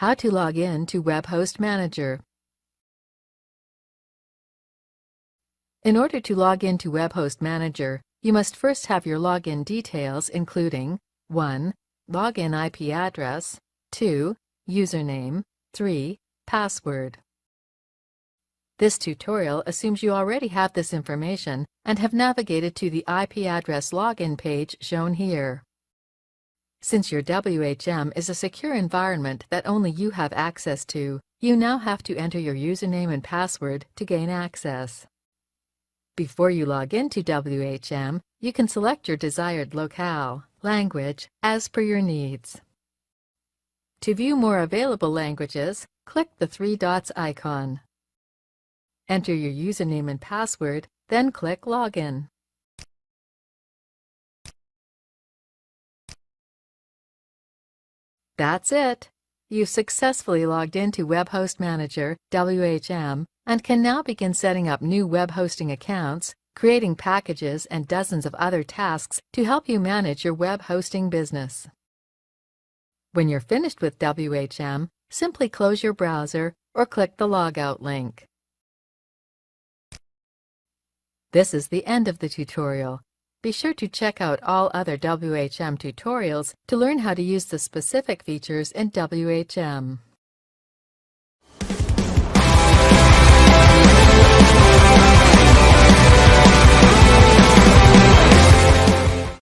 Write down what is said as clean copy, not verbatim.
How to log in to WebHost Manager. In order to log in to WebHost Manager, you must first have your login details including 1. Login IP address, 2. Username, 3. Password. This tutorial assumes you already have this information and have navigated to the IP address login page shown here. Since your WHM is a secure environment that only you have access to, you now have to enter your username and password to gain access. Before you log into WHM, you can select your desired locale, language, as per your needs. To view more available languages, click the 3 dots icon. Enter your username and password, then click Login. That's it! You've successfully logged into WebHost Manager, WHM, and can now begin setting up new web hosting accounts, creating packages, and dozens of other tasks to help you manage your web hosting business. When you're finished with WHM, simply close your browser or click the Logout link. This is the end of the tutorial. Be sure to check out all other WHM tutorials to learn how to use the specific features in WHM.